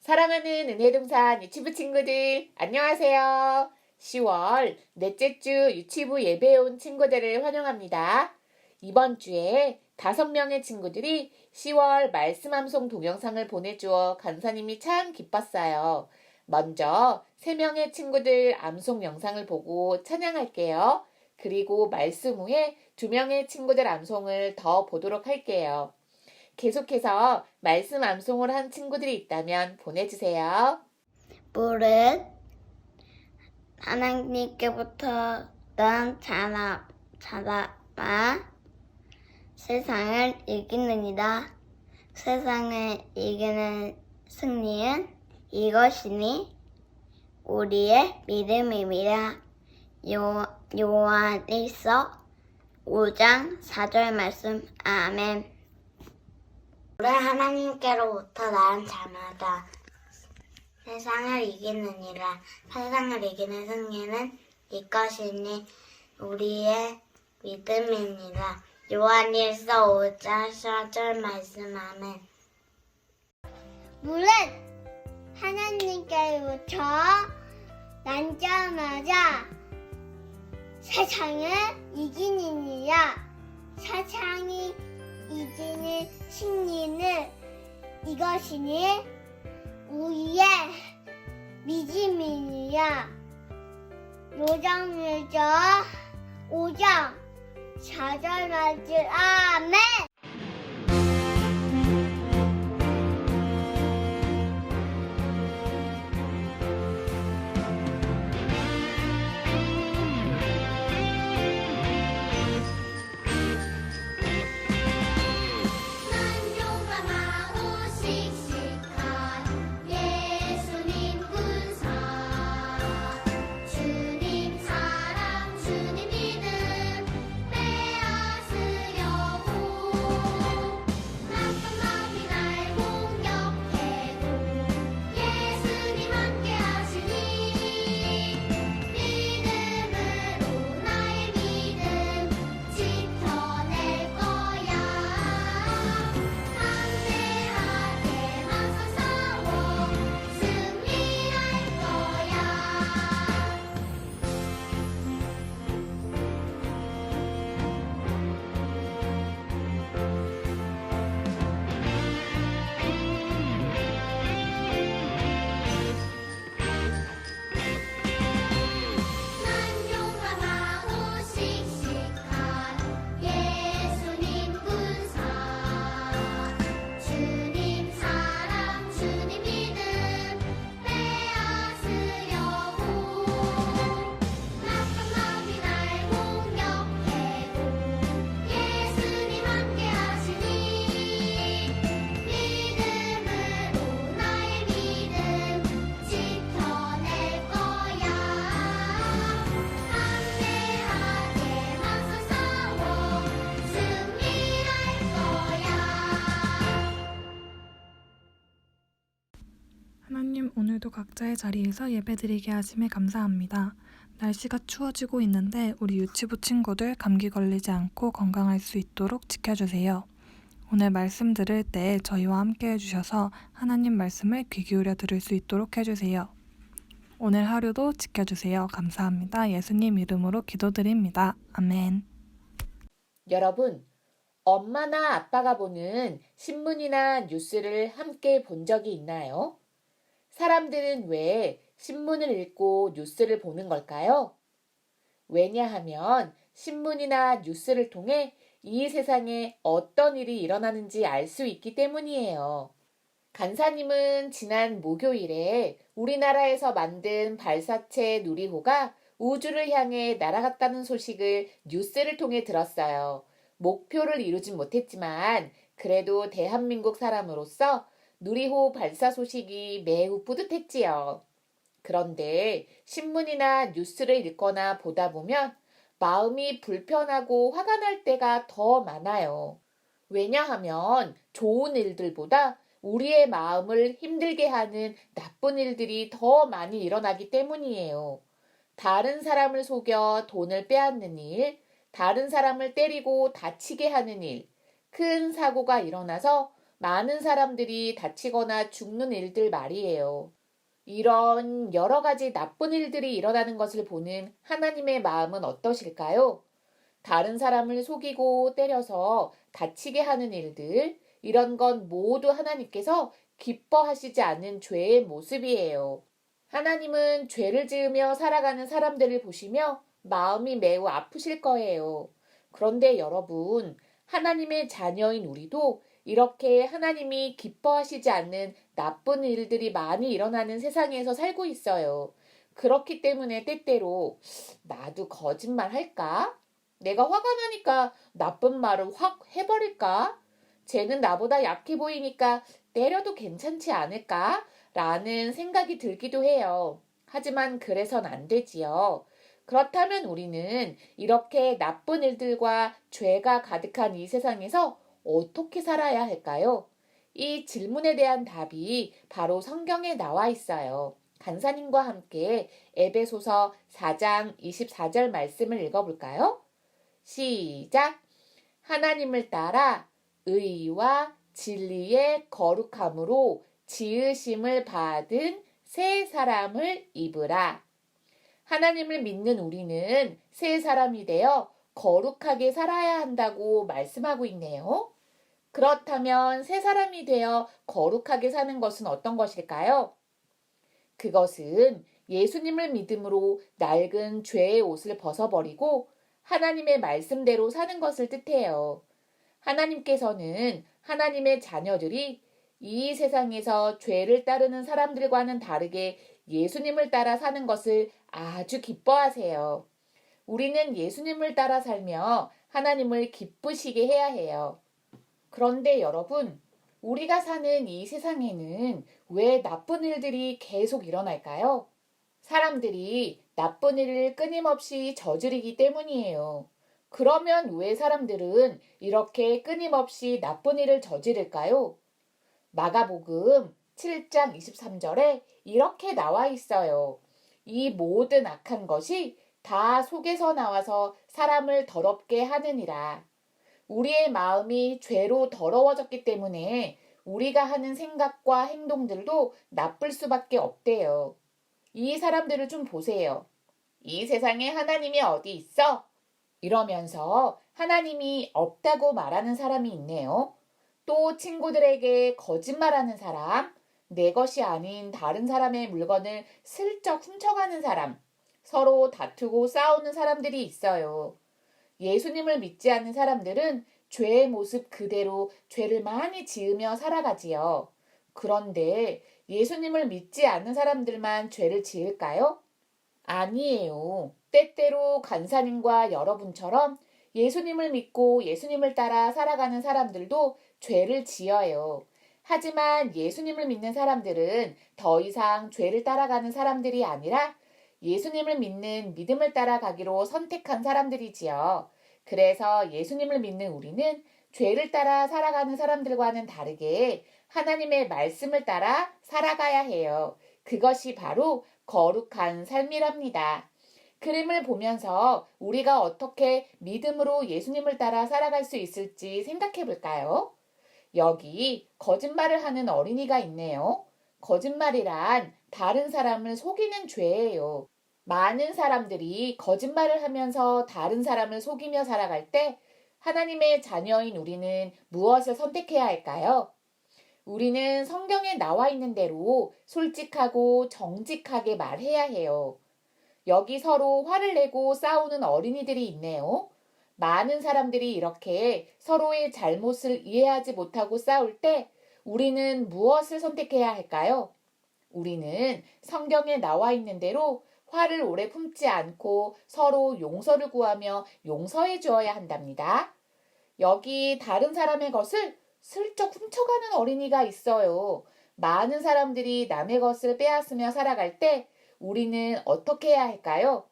사랑하는 은혜동산 유치부 친구들, 안녕하세요. 10월 넷째 주 유치부 예배에 온 친구들을 환영합니다. 이번 주에 5명의 친구들이 10월 말씀 암송 동영상을 보내주어 간사님이 참 기뻤어요. 먼저 3명의 친구들 암송 영상을 보고 찬양할게요. 그리고 말씀 후에 2명의 친구들 암송을 더 보도록 할게요. 계속해서 말씀 암송을 한 친구들이 있다면 보내주세요. 물은 하나님께부터 난 자라와 세상을 이기느니라. 세상을 이기는 승리는 이것이니 우리의 믿음이라. 요한일서 5장 4절 말씀. 아멘. 우리 하나님께로부터 난 자마다 세상을 이기느니라. 세상을 이기는 승리는 이것이니 우리의 믿음이니라. 요한일서 5장 4절 말씀. 아멘. 물은 하나님께로부터 난 자마다 세상을 이기느니라. 세상이 이기는 승리는 이것이니 우리의 믿음이니라. 요한일서 5장 4절 말씀. 아멘. 하나님, 오늘도 각자의 자리에서 예배드리게 하심에 감사합니다. 날씨가 추워지고 있는데 우리 유치부 친구들 감기 걸리지 않고 건강할 수 있도록 지켜주세요. 오늘 말씀 들을 때 저희와 함께 해주셔서 하나님 말씀을 귀 기울여 들을 수 있도록 해주세요. 오늘 하루도 지켜주세요. 감사합니다. 예수님 이름으로 기도드립니다. 아멘. 여러분, 엄마나 아빠가 보는 신문이나 뉴스를 함께 본 적이 있나요? 사람들은 왜 신문을 읽고 뉴스를 보는 걸까요? 왜냐하면 신문이나 뉴스를 통해 이 세상에 어떤 일이 일어나는지 알 수 있기 때문이에요. 간사님은 지난 목요일에 우리나라에서 만든 발사체 누리호가 우주를 향해 날아갔다는 소식을 뉴스를 통해 들었어요. 목표를 이루진 못했지만 그래도 대한민국 사람으로서 누리호 발사 소식이 매우 뿌듯했지요. 그런데 신문이나 뉴스를 읽거나 보다 보면 마음이 불편하고 화가 날 때가 더 많아요. 왜냐하면 좋은 일들보다 우리의 마음을 힘들게 하는 나쁜 일들이 더 많이 일어나기 때문이에요. 다른 사람을 속여 돈을 빼앗는 일, 다른 사람을 때리고 다치게 하는 일, 큰 사고가 일어나서 많은 사람들이 다치거나 죽는 일들 말이에요. 이런 여러 가지 나쁜 일들이 일어나는 것을 보는 하나님의 마음은 어떠실까요? 다른 사람을 속이고 때려서 다치게 하는 일들, 이런 건 모두 하나님께서 기뻐하시지 않은 죄의 모습이에요. 하나님은 죄를 지으며 살아가는 사람들을 보시며 마음이 매우 아프실 거예요. 그런데 여러분, 하나님의 자녀인 우리도 이렇게 하나님이 기뻐하시지 않는 나쁜 일들이 많이 일어나는 세상에서 살고 있어요. 그렇기 때문에 때때로 나도 거짓말 할까? 내가 화가 나니까 나쁜 말을 확 해버릴까? 쟤는 나보다 약해 보이니까 때려도 괜찮지 않을까? 라는 생각이 들기도 해요. 하지만 그래선 안 되지요. 그렇다면 우리는 이렇게 나쁜 일들과 죄가 가득한 이 세상에서 어떻게 살아야 할까요? 이 질문에 대한 답이 바로 성경에 나와 있어요. 간사님과 함께 에베소서 4장 24절 말씀을 읽어볼까요? 시작! 하나님을 따라 의와 진리의 거룩함으로 지으심을 받은 새 사람을 입으라. 하나님을 믿는 우리는 새 사람이 되어 거룩하게 살아야 한다고 말씀하고 있네요. 그렇다면 새 사람이 되어 거룩하게 사는 것은 어떤 것일까요? 그것은 예수님을 믿음으로 낡은 죄의 옷을 벗어버리고 하나님의 말씀대로 사는 것을 뜻해요. 하나님께서는 하나님의 자녀들이 이 세상에서 죄를 따르는 사람들과는 다르게 예수님을 따라 사는 것을 아주 기뻐하세요. 우리는 예수님을 따라 살며 하나님을 기쁘시게 해야 해요. 그런데 여러분, 우리가 사는 이 세상에는 왜 나쁜 일들이 계속 일어날까요? 사람들이 나쁜 일을 끊임없이 저지르기 때문이에요. 그러면 왜 사람들은 이렇게 끊임없이 나쁜 일을 저지를까요? 마가복음 7장 23절에 이렇게 나와 있어요. 이 모든 악한 것이 다 속에서 나와서 사람을 더럽게 하느니라. 우리의 마음이 죄로 더러워졌기 때문에 우리가 하는 생각과 행동들도 나쁠 수밖에 없대요. 이 사람들을 좀 보세요. 이 세상에 하나님이 어디 있어? 이러면서 하나님이 없다고 말하는 사람이 있네요. 또 친구들에게 거짓말하는 사람, 내 것이 아닌 다른 사람의 물건을 슬쩍 훔쳐가는 사람, 서로 다투고 싸우는 사람들이 있어요. 예수님을 믿지 않는 사람들은 죄의 모습 그대로 죄를 많이 지으며 살아가지요. 그런데 예수님을 믿지 않는 사람들만 죄를 지을까요? 아니에요. 때때로 간사님과 여러분처럼 예수님을 믿고 예수님을 따라 살아가는 사람들도 죄를 지어요. 하지만 예수님을 믿는 사람들은 더 이상 죄를 따라가는 사람들이 아니라 예수님을 믿는 믿음을 따라가기로 선택한 사람들이지요. 그래서 예수님을 믿는 우리는 죄를 따라 살아가는 사람들과는 다르게 하나님의 말씀을 따라 살아가야 해요. 그것이 바로 거룩한 삶이랍니다. 그림을 보면서 우리가 어떻게 믿음으로 예수님을 따라 살아갈 수 있을지 생각해 볼까요? 여기 거짓말을 하는 어린이가 있네요. 거짓말이란 다른 사람을 속이는 죄예요. 많은 사람들이 거짓말을 하면서 다른 사람을 속이며 살아갈 때 하나님의 자녀인 우리는 무엇을 선택해야 할까요? 우리는 성경에 나와 있는 대로 솔직하고 정직하게 말해야 해요. 여기 서로 화를 내고 싸우는 어린이들이 있네요. 많은 사람들이 이렇게 서로의 잘못을 이해하지 못하고 싸울 때 우리는 무엇을 선택해야 할까요? 우리는 성경에 나와 있는 대로 화를 오래 품지 않고 서로 용서를 구하며 용서해 주어야 한답니다. 여기 다른 사람의 것을 슬쩍 훔쳐가는 어린이가 있어요. 많은 사람들이 남의 것을 빼앗으며 살아갈 때 우리는 어떻게 해야 할까요?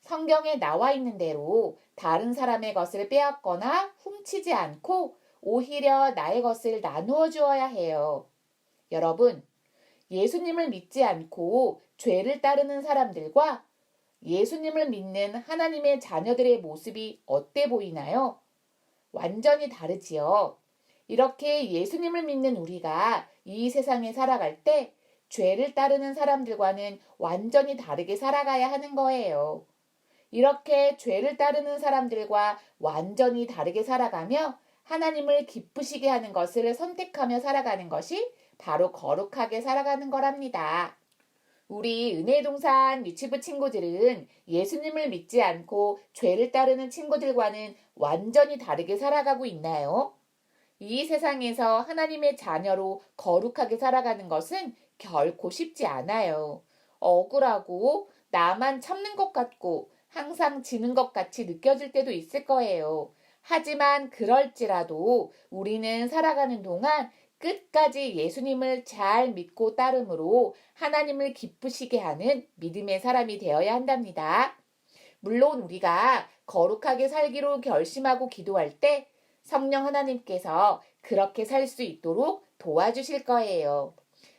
성경에 나와 있는 대로 다른 사람의 것을 빼앗거나 훔치지 않고 오히려 나의 것을 나누어 주어야 해요. 여러분, 예수님을 믿지 않고 죄를 따르는 사람들과 예수님을 믿는 하나님의 자녀들의 모습이 어때 보이나요? 완전히 다르지요. 이렇게 예수님을 믿는 우리가 이 세상에 살아갈 때 죄를 따르는 사람들과는 완전히 다르게 살아가야 하는 거예요. 이렇게 죄를 따르는 사람들과 완전히 다르게 살아가며 하나님을 기쁘시게 하는 것을 선택하며 살아가는 것이 바로 거룩하게 살아가는 거랍니다. 우리 은혜동산 유치부 친구들은 예수님을 믿지 않고 죄를 따르는 친구들과는 완전히 다르게 살아가고 있나요? 이 세상에서 하나님의 자녀로 거룩하게 살아가는 것은 결코 쉽지 않아요. 억울하고 나만 참는 것 같고 항상 지는 것 같이 느껴질 때도 있을 거예요. 하지만 그럴지라도 우리는 살아가는 동안 끝까지 예수님을 잘 믿고 따름으로 하나님을 기쁘시게 하는 믿음의 사람이 되어야 한답니다. 물론 우리가 거룩하게 살기로 결심하고 기도할 때 성령 하나님께서 그렇게 살 수 있도록 도와주실 거예요.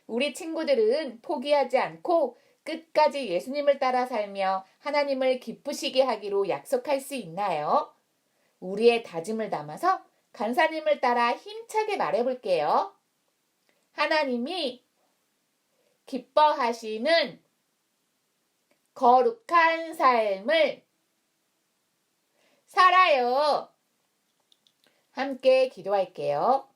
우리 친구들은 포기하지 않고 끝까지 예수님을 따라 살며 하나님을 기쁘시게 하기로 약속할 수 있나요? 우리의 다짐을 담아서 간사님을 따라 힘차게 말해볼게요. 하나님이 기뻐하시는 거룩한 삶을 살아요. 함께 기도할게요.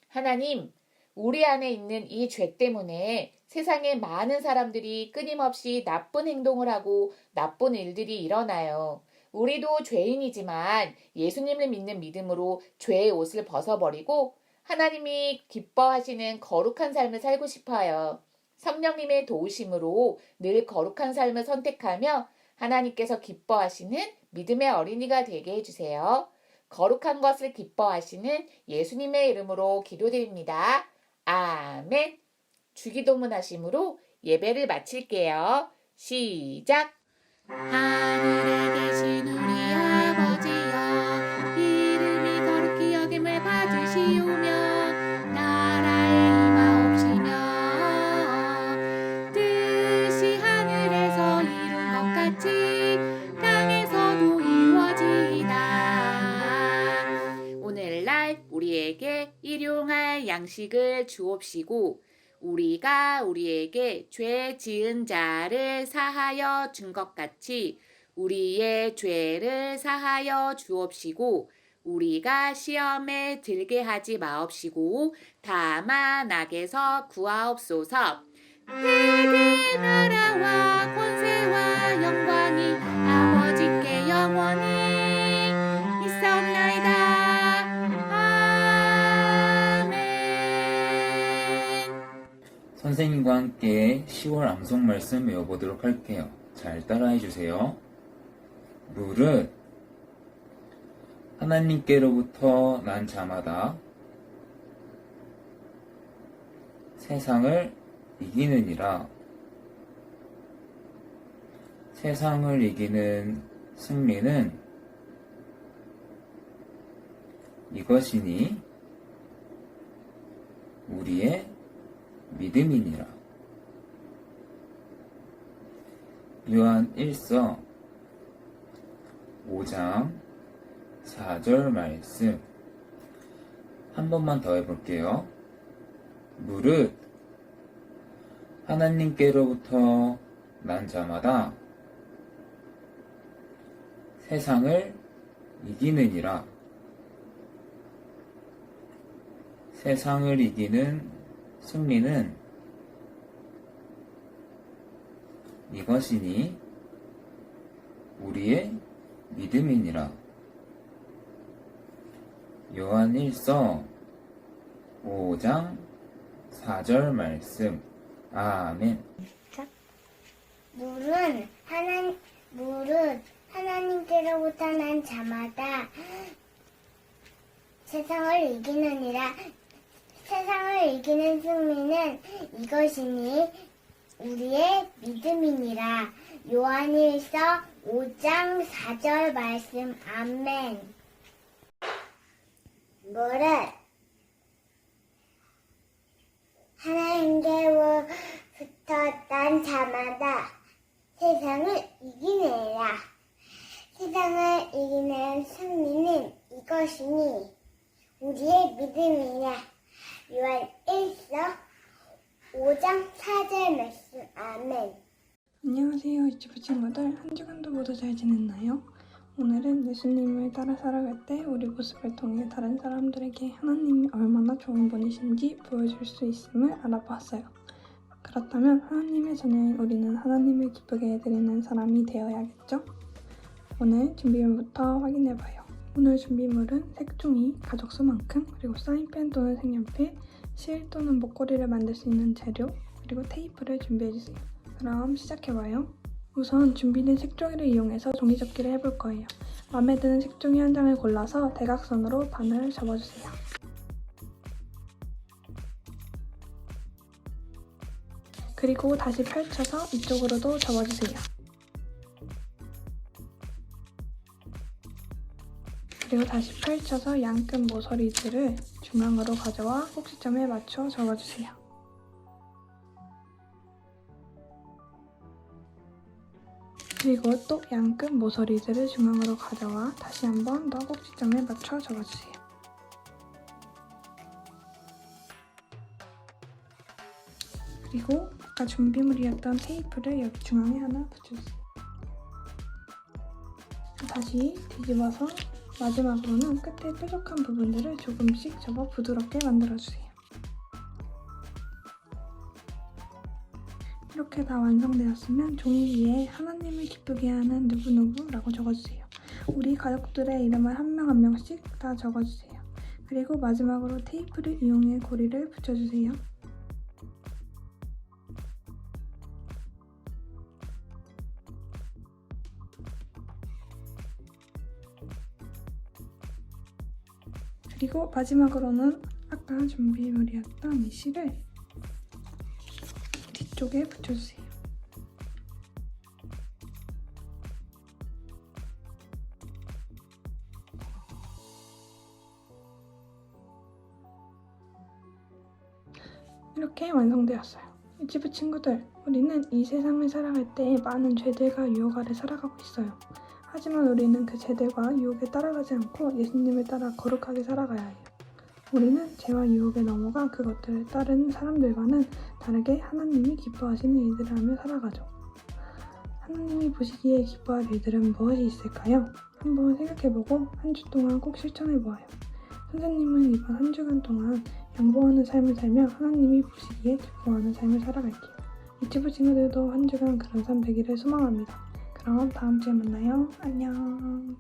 하나님, 우리 안에 있는 이 죄 때문에 세상에 많은 사람들이 끊임없이 나쁜 행동을 하고 나쁜 일들이 일어나요. 우리도 죄인이지만 예수님을 믿는 믿음으로 죄의 옷을 벗어버리고 하나님이 기뻐하시는 거룩한 삶을 살고 싶어요. 성령님의 도우심으로 늘 거룩한 삶을 선택하며 하나님께서 기뻐하시는 믿음의 어린이가 되게 해주세요. 거룩한 것을 기뻐하시는 예수님의 이름으로 기도드립니다. 아멘. 주기도문 하심으로 예배를 마칠게요. 시작. 하늘에 계신 우리 아버지여, 이름이 거룩히 여김을 받으시오며 나라의 임하옵시며 뜻이 하늘에서 이룬 것 같이 땅에서도 이루어지이다. 오늘날 우리에게 일용할 양식을 주옵시고 우리가 우리에게 죄 지은 자를 사하여 준 것 같이 우리의 죄를 사하여 주옵시고 우리가 시험에 들게 하지 마옵시고 다만 악에서 구하옵소서. 회개 나라와 권세와 영광이 아버지께 영원히 있사옵나이다. 선생님과 함께 10월 암송 말씀 외워보도록 할게요. 잘 따라해 주세요. 무릇 하나님께로부터 난 자마다 세상을 이기느니라. 세상을 이기는 승리는 이것이니 우리의 믿음이니라. 요한 1서 5장 4절 말씀 한 번만 더 해볼게요. 무릇 하나님께로부터 난 자마다 세상을 이기느니라. 세상을 이기는 승리는 이것이니 우리의 믿음이니라. 요한 1서 5장 4절 말씀. 아멘. 물은 하나님께로부터 난 자마다 세상을 이기느니라. 세상을 이기는 승리는 이것이니 우리의 믿음이니라. 요한일서 5장 4절 말씀. 아멘. 무릇 하나님께로부터 난 자마다 세상을 이기느니라. 세상을 이기는 승리는 이것이니 우리의 믿음이라. 요한 1서 5장 4절 말씀. 아멘. 안녕하세요, 유치부 친구들. 한 주간도 모두 잘 지냈나요? 오늘은 예수님을 따라 살아갈 때 우리 모습을 통해 다른 사람들에게 하나님이 얼마나 좋은 분이신지 보여줄 수 있음을 알아보았어요. 그렇다면 하나님의 자녀인 우리는 하나님을 기쁘게 해드리는 사람이 되어야겠죠? 오늘 준비물부터 확인해봐요. 오늘 준비물은 색종이, 가죽 수만큼, 그리고 사인펜 또는 색연필, 실 또는 목걸이를 만들 수 있는 재료, 그리고 테이프를 준비해주세요. 그럼 시작해봐요. 우선 준비된 색종이를 이용해서 종이접기를 해볼 거예요. 마음에 드는 색종이 한 장을 골라서 대각선으로 반을 접어주세요. 그리고 다시 펼쳐서 이쪽으로도 접어주세요. 그리고 다시 펼쳐서 양끝 모서리들을 중앙으로 가져와 꼭지점에 맞춰 접어주세요. 그리고 또 양끝 모서리들을 중앙으로 가져와 다시 한 번 더 꼭지점에 맞춰 접어주세요. 그리고 아까 준비물이었던 테이프를 여기 중앙에 하나 붙여주세요. 다시 뒤집어서 마지막으로는 끝에 뾰족한 부분들을 조금씩 접어 부드럽게 만들어주세요. 이렇게 다 완성되었으면 종이 위에 하나님을 기쁘게 하는 누구누구라고 적어주세요. 우리 가족들의 이름을 한 명 한 명씩 다 적어주세요. 그리고 마지막으로 테이프를 이용해 고리를 붙여주세요. 그리고 마지막으로는 아까 준비물이었던 이 실을 뒤쪽에 붙여주세요. 이렇게 완성되었어요. 유치부 친구들, 우리는 이 세상을 살아갈 때 많은 죄들과 유혹 아래 살아가고 있어요. 하지만 우리는 그 죄들과 유혹에 따라가지 않고 예수님을 따라 거룩하게 살아가야 해요. 우리는 죄와 유혹에 넘어가 그것들을 따르는 사람들과는 다르게 하나님이 기뻐하시는 일들을 하며 살아가죠. 하나님이 보시기에 기뻐할 일들은 무엇이 있을까요? 한번 생각해보고 한 주 동안 꼭 실천해보아요. 선생님은 이번 한 주간 동안 양보하는 삶을 살며 하나님이 보시기에 기뻐하는 삶을 살아갈게요. 유치부 친구들도 한 주간 그런 삶 되기를 소망합니다. 그럼 다음 주에 만나요. 안녕.